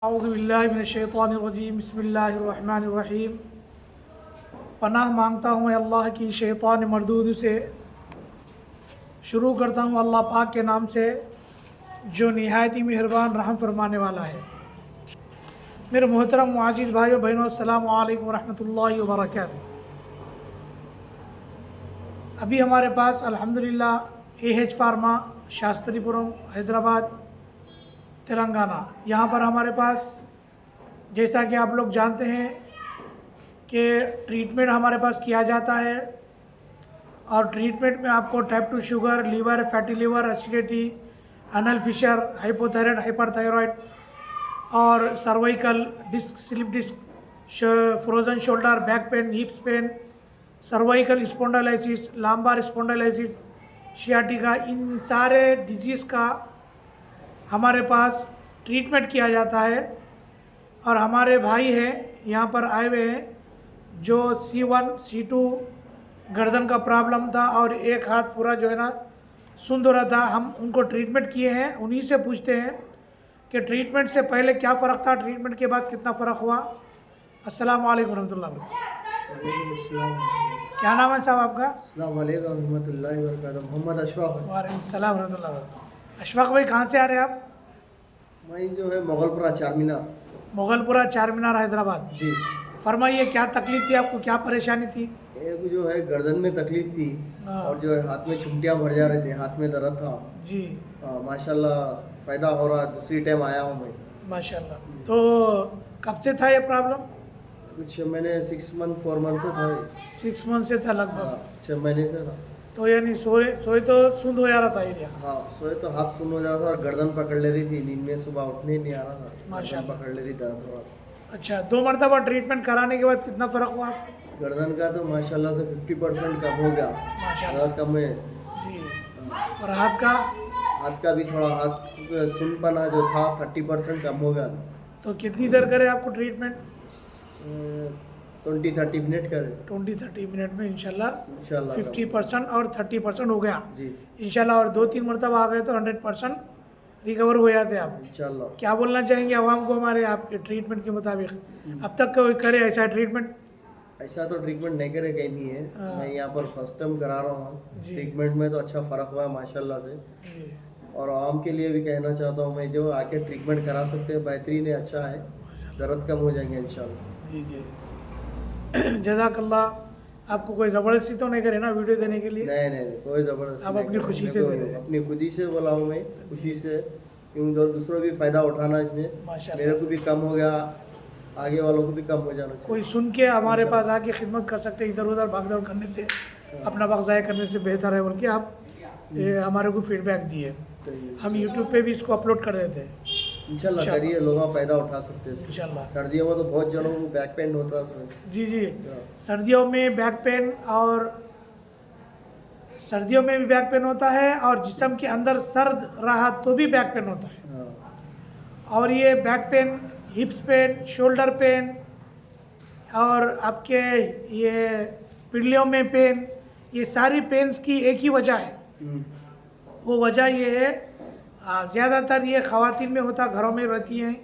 औज़ुबिल्लाहिमिनश्शैतानिर्रजीम बिस्मिल्लाहिर्रहमानिर्रहीम। पनाह मांगता हूँ मैं अल्लाह की शैतान मरदूद से। शुरू करता हूँ अल्लाह पाक के नाम से जो निहायत ही मेहरबान रहम फरमाने वाला है। मेरे मोहतरम मुआज़िज़ भाइयों बहनों, अस्सलामु अलैकुम वरहमतुल्लाहि वबरकातुहू। अभी हमारे पास अल्हम्दुलिल्लाह AH फार्मा शास्त्रीपुरम हैदराबाद तेलंगाना, यहाँ पर हमारे पास जैसा कि आप लोग जानते हैं कि ट्रीटमेंट हमारे पास किया जाता है। और ट्रीटमेंट में आपको type 2 sugar, liver, fatty liver, acidity, anal fissure, hypothyroid, hyperthyroid और cervical disc, slip disc, frozen shoulder, back pain, hips pain, cervical spondylosis, lumbar spondylosis, sciatica, इन सारे डिजीज़ का हमारे पास ट्रीटमेंट किया जाता है। और हमारे भाई हैं यहाँ पर आए हुए हैं जो C1 C2 गर्दन का प्रॉब्लम था और एक हाथ पूरा जो है ना सुंद हो रहा था। हम उनको ट्रीटमेंट किए हैं। उन्हीं से पूछते हैं कि ट्रीटमेंट से पहले क्या फ़र्क था, ट्रीटमेंट के बाद कितना फ़र्क हुआ। अस्सलाम वालेकुम रहमतुल्लाह। क्या नाम है साहब आपका? अस्सलाम वालेकुम रहमतुल्लाहि व बरकातहू। मोहम्मद अशफाक। वालेकुम सलाम रहमतुल्लाह। अशफाक भाई कहाँ से आ रहे हैं आप? मैं जो है मोगलपुरा चारमीनार। मोगलपुरा चारमीनार हैदराबाद जी। फरमाइए क्या तकलीफ़ थी आपको, क्या परेशानी थी? एक जो है गर्दन में तकलीफ थी और जो है हाथ में चुमटियाँ भर जा रहे थे, हाथ में दर्द था जी। माशाल्लाह फ़ायदा हो रहा। दूसरी टाइम आया हूँ मैं माशाल्लाह। तो कब से था ये प्रॉब्लम? कुछ मैंने 6 मंथ 4 मंथ से था। 6 मंथ से था लगभग। 6 महीने से था। तो यानी सोए सोए तो सुंद हो जा रहा था एरिया? हाँ, सोए तो हाथ सुन हो जा रहा था और गर्दन पकड़ ले रही थी। नींद में सुबह उठने नहीं आ रहा था, माशाल्लाह। पकड़ ले रही दर्द हो रहा। अच्छा, 2 मरतबा ट्रीटमेंट कराने के बाद कितना फ़र्क हुआ आपको? गर्दन का तो माशाल्लाह से 50% कम हो गया। माशाल्लाह। दर्द कम है जी। और हाथ का? हाथ का भी थोड़ा हाथ सुनपना जो था 30% कम हो गया। तो कितनी देर करे आपको ट्रीटमेंट? 20-30 मिनट करे। 20-30 मिनट में इंशाल्लाह 50% और 30% हो गया जी इंशाल्लाह। और 2-3 मरतबा आ गए तो 100% रिकवर हो जाते आप इंशाल्लाह। क्या बोलना चाहेंगे आवाम को हमारे आपके ट्रीटमेंट के मुताबिक? अब तक कोई करे ऐसा ट्रीटमेंट? ऐसा तो ट्रीटमेंट नहीं करे कहीं भी है। मैं यहाँ पर फर्स्ट टाइम करा रहा हूँ। ट्रीटमेंट में तो अच्छा फ़र्क हुआ है माशाल्लाह से। जी। और आवाम के लिए भी कहना चाहता हूँ मैं, जो आके ट्रीटमेंट करा सकते हैं, बेहतरीन है, अच्छा है, दर्द कम हो जाएंगे इंशाल्लाह। जी जी। जज़ाकल्लाह। आपको कोई ज़बरदस्ती तो नहीं करे ना वीडियो देने के लिए? नहीं, कोई ज़बरदस्ती आप नहीं अपनी करे। खुशी मेरे से को दे रहे हैं। अपनी खुदी से बोला हूँ मैं, खुशी से, क्योंकि जो दूसरों भी फ़ायदा उठाना इसमें, माशाल्लाह। मेरे को भी कम हो गया, आगे वालों को भी कम हो जाना चाहिए। कोई सुन के हमारे पास आके खिदमत कर सकते हैं। इधर उधर भागदौड़ करने से, अपना वक्त ज़ाया करने से बेहतर है। बल्कि आप हमारे को फीडबैक दिए, सही है। हम यूट्यूब पे भी इसको अपलोड कर देते हैं इंशाल्लाह करिए, लोग फ़ायदा उठा सकते हैं इससे। इंशाल्लाह। सर्दियों में तो बहुत जनों को बैक पेन होता है। जी जी। सर्दियों में बैक पेन, और सर्दियों में भी बैक पेन होता है और जिस्म के अंदर सर्द रहा तो भी बैक पेन होता है। हाँ। और ये back pain, hips pain, shoulder pain और आपके ये पिंडलियों में पेन, ये सारी पेन्स की एक ही वजह है। वो वजह ये है, ज़्यादातर ये ख़वातीन में होता, घरों में रहती हैं,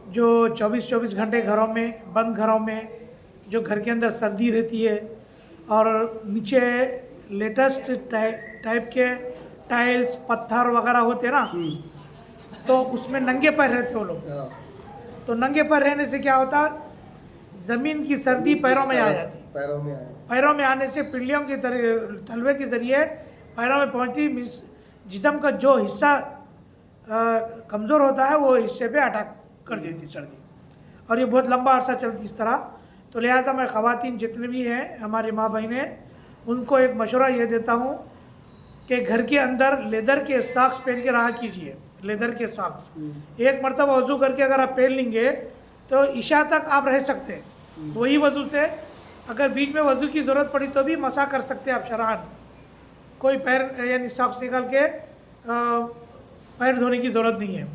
जो 24-24 घंटे घरों में, बंद घरों में, जो घर के अंदर सर्दी रहती है और नीचे लेटेस्ट टाइप के टाइल्स पत्थर वगैरह होते हैं ना, तो उसमें नंगे पैर रहते वो लोग। तो नंगे पैर रहने से क्या होता, ज़मीन की सर्दी पैरों में आ जाती। पैरों में आने से पिंडलियों के तलवे के ज़रिए पैरों में पहुंचती, जिस्म का जो हिस्सा कमज़ोर होता है वो हिस्से पे अटैक कर देती सर्दी। और ये बहुत लंबा अरसा चलती इस तरह। तो लिहाजा मैं ख़वातीन जितने भी हैं हमारी माँ बहनें, उनको एक मशवरा ये देता हूँ कि घर के अंदर लेदर के सॉक्स पहन के रहा कीजिए। लेदर के सॉक्स एक मरतबा वज़ू करके अगर आप पहन लेंगे तो इशा तक आप रह सकते हैं। वही वज़ू से अगर बीच में वज़ू की ज़रूरत पड़ी तो भी मसा कर सकते हैं आप शरान। कोई पैर यानी सॉक्स निकाल के पैर धोने की ज़रूरत नहीं है।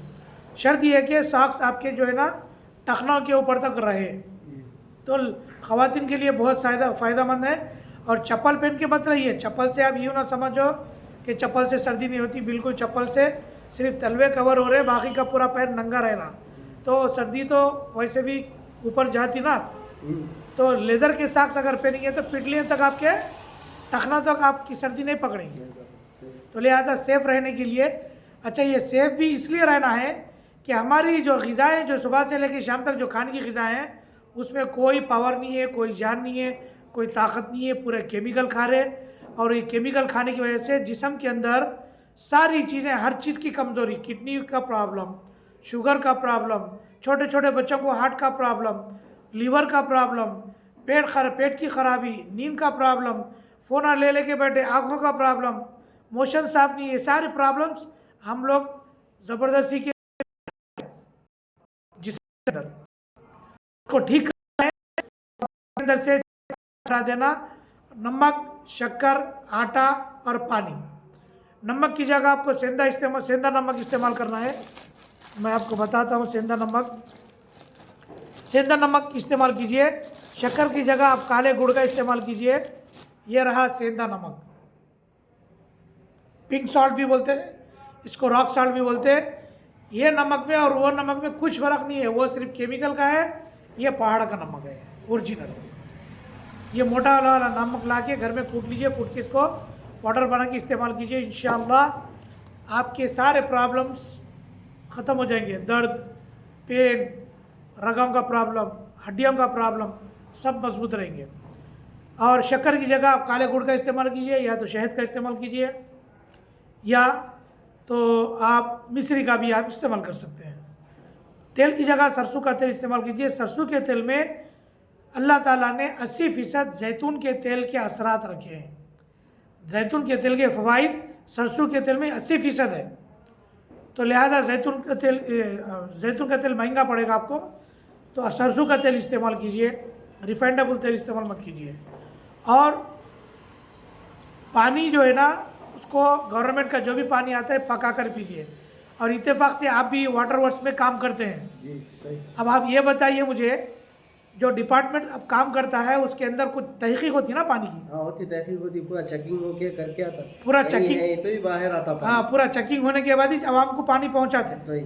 शर्त यह है कि सॉक्स आपके जो है ना टखनों के ऊपर तक रहे। तो ख़वातीन के लिए बहुत फ़ायदेमंद है। और चप्पल पहन के मत रहिए। चप्पल से आप यूँ ना समझो कि चप्पल से सर्दी नहीं होती, बिल्कुल चप्पल से सिर्फ तलवे कवर हो रहे, बाकी का पूरा पैर नंगा रहना। तो सर्दी तो वैसे भी ऊपर जाती ना, तो लेदर के सॉक्स अगर पहनेंगे तो पिटलियों तक आपके टखना तक आपकी सर्दी नहीं पकड़ेंगे। तो लिहाजा सेफ़ रहने के लिए, अच्छा ये सेफ़ भी इसलिए रहना है कि हमारी जो ग़िज़ाएँ जो सुबह से लेकर शाम तक जो खाने की ग़िज़ाएँ हैं उसमें कोई पावर नहीं है, कोई जान नहीं है, कोई ताकत नहीं है, पूरे केमिकल खा रहे। और ये केमिकल खाने की वजह से जिस्म के अंदर सारी चीज़ें, हर चीज़ की कमज़ोरी, किडनी का प्रॉब्लम, शुगर का प्रॉब्लम, छोटे छोटे बच्चों को हार्ट का प्रॉब्लम, लीवर का प्रॉब्लम, पेट की ख़राबी, नींद का प्रॉब्लम, फ़ोन ले लेके बैठे, आँखों का प्रॉब्लम, मोशन साफ नहीं, ये सारे प्रॉब्लम्स हम लोग ज़बरदस्ती के जिसके अंदर को ठीक करना है, अंदर से हटा देना। नमक, शक्कर, आटा और पानी। नमक की जगह आपको सेंधा नमक इस्तेमाल करना है। मैं आपको बताता हूँ, सेंधा नमक इस्तेमाल कीजिए। शक्कर की जगह आप काले गुड़ का इस्तेमाल कीजिए। ये रहा सेंधा नमक, पिंक सॉल्ट भी बोलते हैं इसको, रॉक सॉल्ट भी बोलते हैं। ये नमक में और वो नमक में कुछ फ़र्क नहीं है, वो सिर्फ केमिकल का है, ये पहाड़ का नमक है ओरिजिनल। ये मोटा वाला नमक ला के घर में कूट लीजिए, कूट के इसको पाउडर बना के इस्तेमाल कीजिए। इंशाअल्लाह आपके सारे प्रॉब्लम्स ख़त्म हो जाएंगे। दर्द, पेन, रगों का प्रॉब्लम, हड्डियों का प्रॉब्लम सब मजबूत रहेंगे। और शक्कर की जगह आप काले गुड़ का इस्तेमाल कीजिए, या तो शहद का इस्तेमाल कीजिए, या तो आप मिश्री का भी आप इस्तेमाल कर सकते हैं। तेल की जगह सरसों का तेल इस्तेमाल कीजिए। सरसों के तेल में अल्लाह ताला ने 80% जैतून के तेल के असरात रखे हैं। जैतून के तेल के फ़वाइद सरसों के तेल में 80% है। तो लिहाजा जैतून का तेल महंगा पड़ेगा आपको, तो सरसों का तेल इस्तेमाल कीजिए, रिफाइंडेबल तेल इस्तेमाल मत कीजिए। और पानी जो है ना, उसको गवर्नमेंट का जो भी पानी आता है पका कर पीजिए। और इत्तेफाक से आप भी वाटर वर्क्स में काम करते हैं जी, सही। अब आप ये बताइए मुझे, जो डिपार्टमेंट अब काम करता है उसके अंदर कुछ तहकीक होती है ना पानी की? हाँ, होती तहकीक होती, पूरा चेकिंग होके करके आता, पूरा नहीं चेकिंग है तो ही बाहर आता पानी। हाँ, पूरा चेकिंग होने के बाद ही आवाम को पानी पहुंचाते हैं। सही।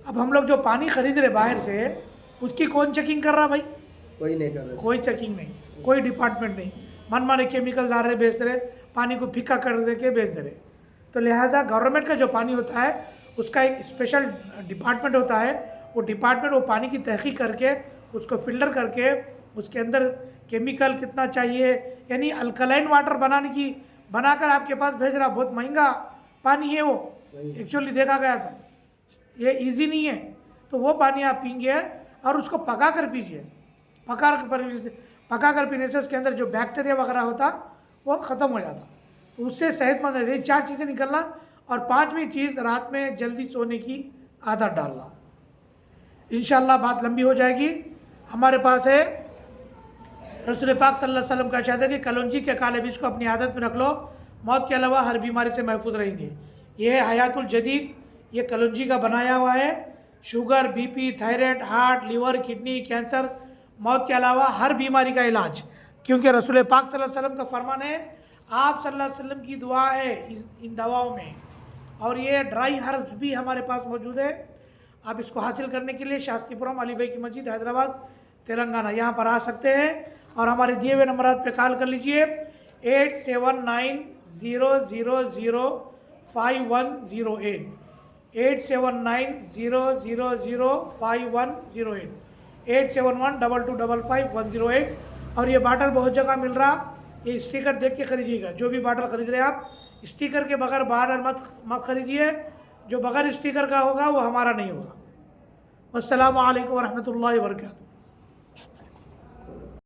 अब हम लोग जो पानी खरीद रहे बाहर से, उसकी कौन चेकिंग कर रहा भाई? कोई नहीं कर रहा। कोई चेकिंग नहीं, कोई डिपार्टमेंट नहीं। मन माने केमिकल डाल रहे, बेच रहे, पानी को फीका कर दे के बेच दे रहे। तो लिहाजा गवर्नमेंट का जो पानी होता है उसका एक स्पेशल डिपार्टमेंट होता है। वो डिपार्टमेंट वो पानी की तहकीक करके उसको फिल्टर करके उसके अंदर केमिकल कितना चाहिए, यानी अल्कलाइन वाटर बनाकर आपके पास भेज रहा। बहुत महंगा पानी है वो, एक्चुअली देखा गया तो ये इजी नहीं है। तो वो पानी आप पीएंगे और उसको पका कर पीजिए। पका कर पीने से उसके अंदर जो बैक्टीरिया वगैरह होता वो ख़त्म हो जाता। तो उससे सेहतमंद है। ये 4 चीज़ें निकलना। और 5वीं चीज़, रात में जल्दी सोने की आदत डालना। इंशाअल्लाह बात लंबी हो जाएगी। हमारे पास है रसूल पाक सल्लल्लाहु अलैहि वसल्लम का इरशाद है कि कलौंजी के काले बीज को अपनी आदत में रख लो, मौत के अलावा हर बीमारी से महफूज रहेंगे। ये है हयातुल जदीद, ये कलौंजी का बनाया हुआ है। Sugar, BP, thyroid, heart, liver, kidney, cancer, मौत के अलावा हर बीमारी का इलाज। क्योंकि रसूल पाक सल्लल्लाहु अलैहि वसल्लम का फरमान है, आप सल्लल्लाहु अलैहि वसल्लम की दुआ है इन दवाओं में। और ये ड्राई हर्ब्स भी हमारे पास मौजूद है। आप इसको हासिल करने के लिए शास्त्रीपुरम अली भाई की मस्जिद, हैदराबाद, तेलंगाना, यहाँ पर आ सकते हैं। और हमारे दिए हुए नंबरात पे कॉल कर लीजिए 8790005108, 8790005108, 8712255108। और ये बाटल बहुत जगह मिल रहा, ये स्टिकर देख के खरीदिएगा। जो भी बाटल खरीद रहे हैं आप, स्टिकर के बगैर बाहर मत खरीदिए। जो बगैर स्टिकर का होगा वो हमारा नहीं होगा। अस्सलामु अलैकुम वरहमतुल्लाहि वबरकातुहू।